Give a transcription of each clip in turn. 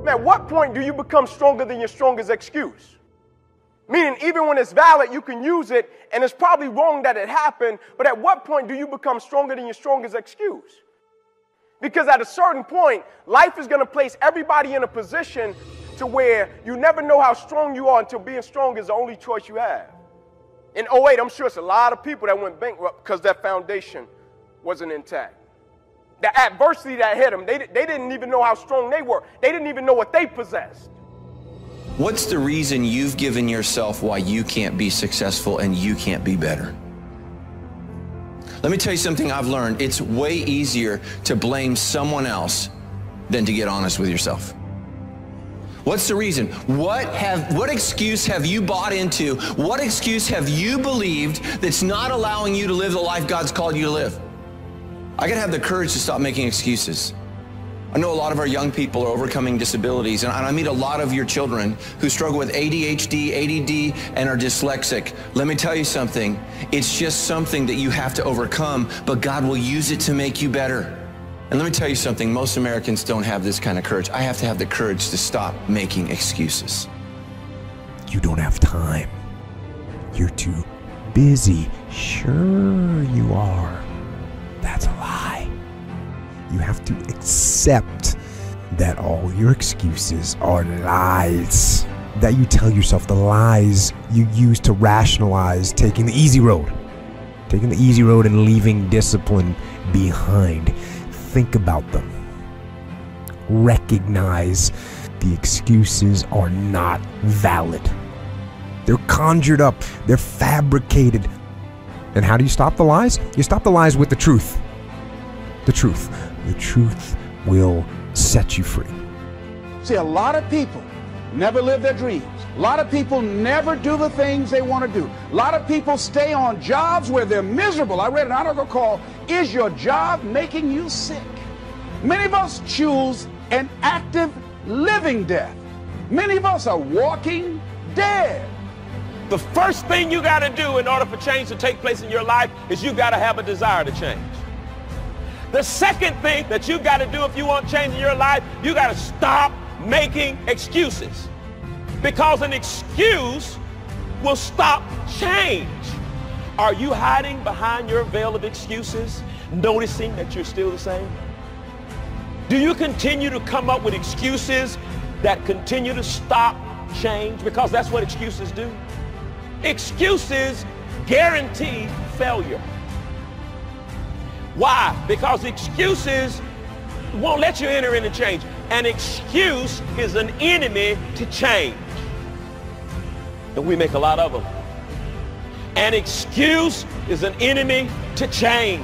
Now, at what point do you become stronger than your strongest excuse? Meaning, even when it's valid, you can use it, and it's probably wrong that it happened, but at what point do you become stronger than your strongest excuse? Because at a certain point, life is going to place everybody in a position to where you never know how strong you are until being strong is the only choice you have. In 2008, I'm sure it's a lot of people that went bankrupt because their foundation wasn't intact. The adversity that hit them, they didn't even know how strong they were. They didn't even know what they possessed. What's the reason you've given yourself why you can't be successful and you can't be better? Let me tell you something I've learned. It's way easier to blame someone else than to get honest with yourself. What's the reason? What excuse have you bought into? What excuse have you believed that's not allowing you to live the life God's called you to live? I gotta have the courage to stop making excuses. I know a lot of our young people are overcoming disabilities, and I meet a lot of your children who struggle with ADHD, ADD, and are dyslexic. Let me tell you something. It's just something that you have to overcome, but God will use it to make you better. And let me tell you something. Most Americans don't have this kind of courage. I have to have the courage to stop making excuses. You don't have time. You're too busy. Sure you are. That's a lie. You have to accept that all your excuses are lies that you tell yourself, the lies you use to rationalize taking the easy road and leaving discipline behind. Think about them. Recognize the excuses are not valid. They're conjured up, they're fabricated. And how do you stop the lies? You stop the lies with the truth. The truth. The truth will set you free. See, a lot of people never live their dreams. A lot of people never do the things they want to do. A lot of people stay on jobs where they're miserable. I read an article called, "Is Your Job Making You Sick?" Many of us choose an active living death. Many of us are walking dead. The first thing you got to do in order for change to take place in your life is you got to have a desire to change. The second thing that you got to do if you want change in your life, you got to stop making excuses. Because an excuse will stop change. Are you hiding behind your veil of excuses, noticing that you're still the same? Do you continue to come up with excuses that continue to stop change? Because that's what excuses do. Excuses guarantee failure. Why? Because excuses won't let you enter into change. An excuse is an enemy to change. And we make a lot of them. An excuse is an enemy to change.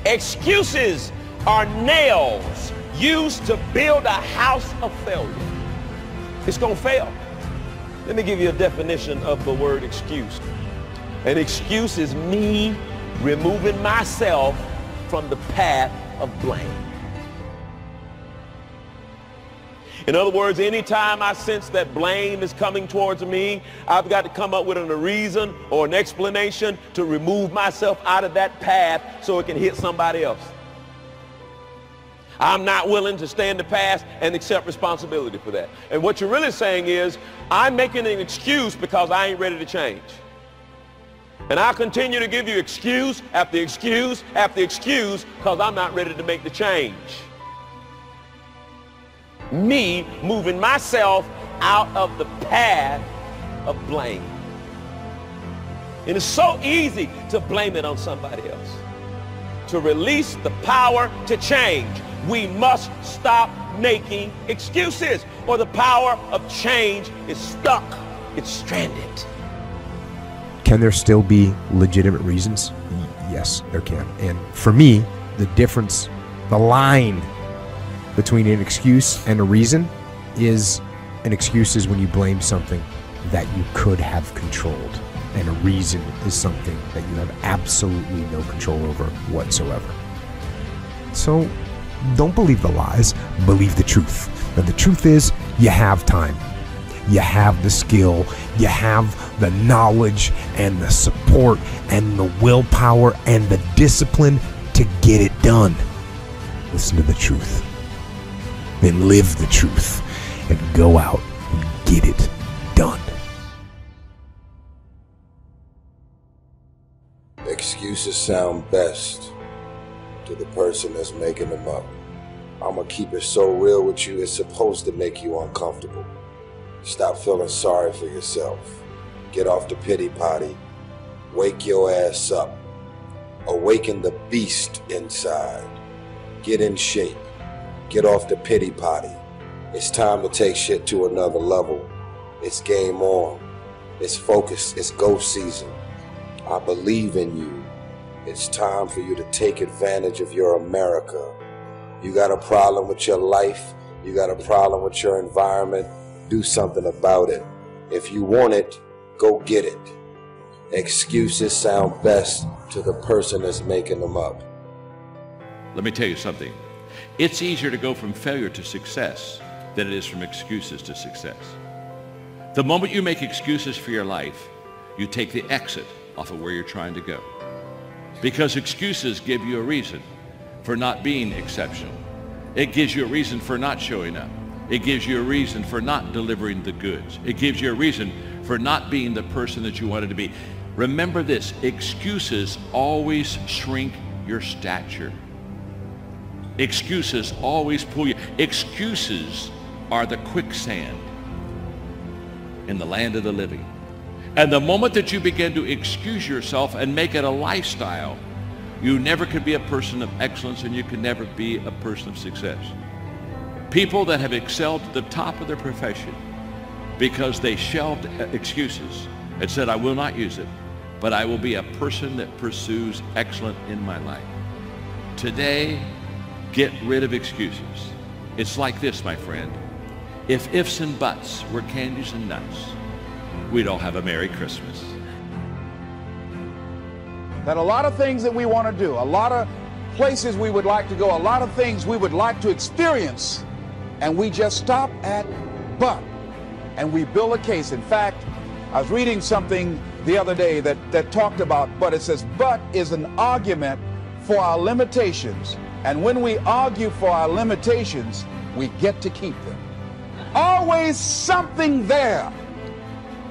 Excuses are nails used to build a house of failure. It's going to fail. Let me give you a definition of the word excuse. An excuse is me removing myself from the path of blame. In other words, anytime I sense that blame is coming towards me, I've got to come up with a reason or an explanation to remove myself out of that path so it can hit somebody else. I'm not willing to stay in the past and accept responsibility for that. And what you're really saying is, I'm making an excuse because I ain't ready to change. And I'll continue to give you excuse after excuse after excuse because I'm not ready to make the change. Me moving myself out of the path of blame. And it's so easy to blame it on somebody else. To release the power to change, we must stop making excuses, or the power of change is stuck. It's stranded. Can there still be legitimate reasons? Yes, there can. And for me, the difference, the line between an excuse and a reason is, an excuse is when you blame something that you could have controlled, and a reason is something that you have absolutely no control over whatsoever. So don't believe the lies, believe the truth. And the truth is, you have time. You have the skill, you have the knowledge and the support and the willpower and the discipline to get it done. Listen to the truth. then live the truth and go out and get it done. Excuses sound best to the person that's making them up. I'm gonna keep it so real with you, it's supposed to make you uncomfortable. Stop feeling sorry for yourself. Get off the pity potty. Wake your ass up. Awaken the beast inside. Get in shape. Get off the pity potty. It's time to take shit to another level. It's game on. It's focus. It's go season. I believe in you. It's time for you to take advantage of your America. You got a problem with your life. You got a problem with your environment. Do something about it. If you want it, go get it. Excuses sound best to the person that's making them up. Let me tell you something. It's easier to go from failure to success than it is from excuses to success. The moment you make excuses for your life, you take the exit off of where you're trying to go. Because excuses give you a reason for not being exceptional. It gives you a reason for not showing up. It gives you a reason for not delivering the goods. It gives you a reason for not being the person that you wanted to be. Remember this, excuses always shrink your stature. Excuses always pull you. Excuses are the quicksand in the land of the living. And the moment that you begin to excuse yourself and make it a lifestyle, you never could be a person of excellence and you can never be a person of success. People that have excelled at the top of their profession because they shelved excuses and said, I will not use it, but I will be a person that pursues excellence in my life. Today, get rid of excuses. It's like this, my friend. If ifs and buts were candies and nuts, we'd all have a Merry Christmas. That a lot of things that we want to do, a lot of places we would like to go, a lot of things we would like to experience, and we just stop at but, and we build a case. In fact, I was reading something the other day that talked about but. It says but is an argument for our limitations, and when we argue for our limitations, we get to keep them. Always something there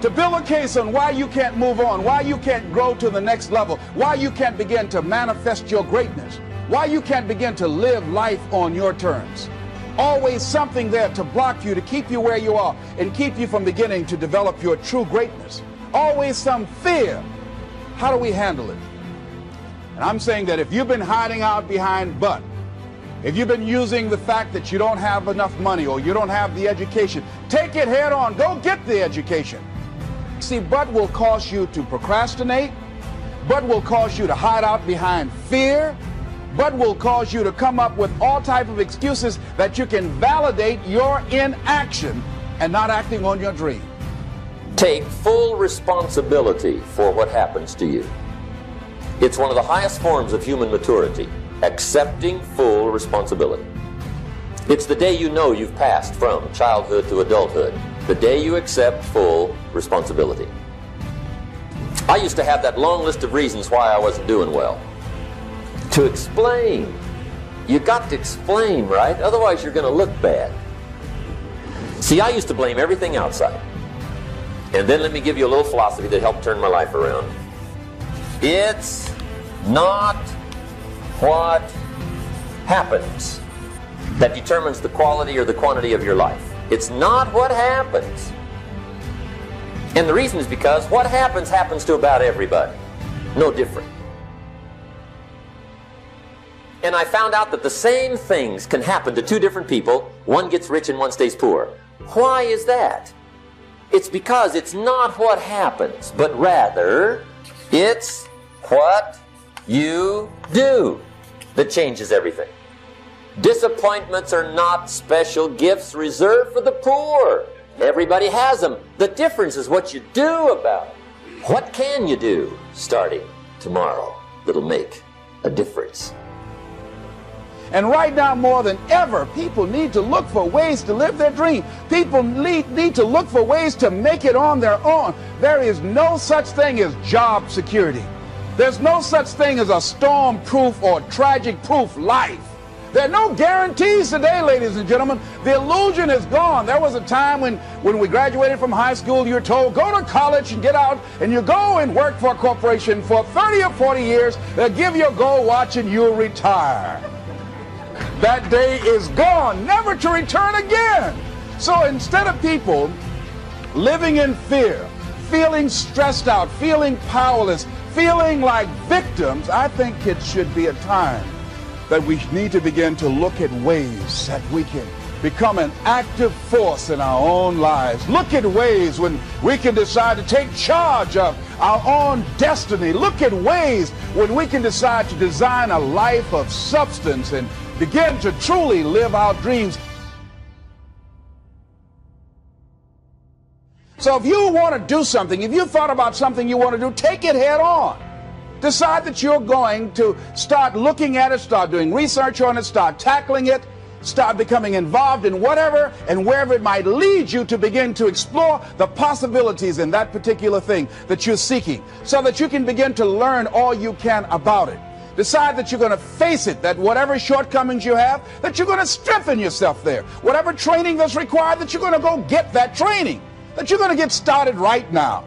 to build a case on why you can't move on, why you can't grow to the next level, why you can't begin to manifest your greatness, why you can't begin to live life on your terms. Always something there to block you, to keep you where you are, and keep you from beginning to develop your true greatness. Always some fear. How do we handle it? And I'm saying that if you've been hiding out behind but, if you've been using the fact that you don't have enough money or you don't have the education, take it head on. Go get the education. See, but will cause you to procrastinate. But will cause you to hide out behind fear. But will cause you to come up with all type of excuses that you can validate your inaction and not acting on your dream. Take full responsibility for what happens to you. It's one of the highest forms of human maturity, accepting full responsibility. It's the day you know you've passed from childhood to adulthood, the day you accept full responsibility. I used to have that long list of reasons why I wasn't doing well. To explain. You got to explain, right? Otherwise you're going to look bad. See, I used to blame everything outside. And then let me give you a little philosophy that helped turn my life around. It's not what happens that determines the quality or the quantity of your life. It's not what happens. And the reason is because what happens to about everybody. No different. And I found out that the same things can happen to two different people. One gets rich and one stays poor. Why is that? It's because it's not what happens, but rather it's what you do that changes everything. Disappointments are not special gifts reserved for the poor. Everybody has them. The difference is what you do about it. What can you do starting tomorrow that'll make a difference? And right now, more than ever, people need to look for ways to live their dream. People need to look for ways to make it on their own. There is no such thing as job security. There's no such thing as a storm-proof or tragic-proof life. There are no guarantees today, ladies and gentlemen. The illusion is gone. There was a time when we graduated from high school, you were told, go to college and get out, and you go and work for a corporation for 30 or 40 years. They'll give you a gold watch and you'll retire. That day is gone, never to return again. So instead of people living in fear, feeling stressed out, feeling powerless, feeling like victims, I think it should be a time that we need to begin to look at ways that we can become an active force in our own lives. Look at ways when we can decide to take charge of our own destiny. Look at ways when we can decide to design a life of substance and begin to truly live our dreams. So if you want to do something, if you thought about something you want to do, take it head on. Decide that you're going to start looking at it, start doing research on it, start tackling it, start becoming involved in whatever and wherever it might lead you to begin to explore the possibilities in that particular thing that you're seeking, so that you can begin to learn all you can about it. Decide that you're going to face it, that whatever shortcomings you have, that you're going to strengthen yourself there. Whatever training that's required, that you're going to go get that training, that you're going to get started right now.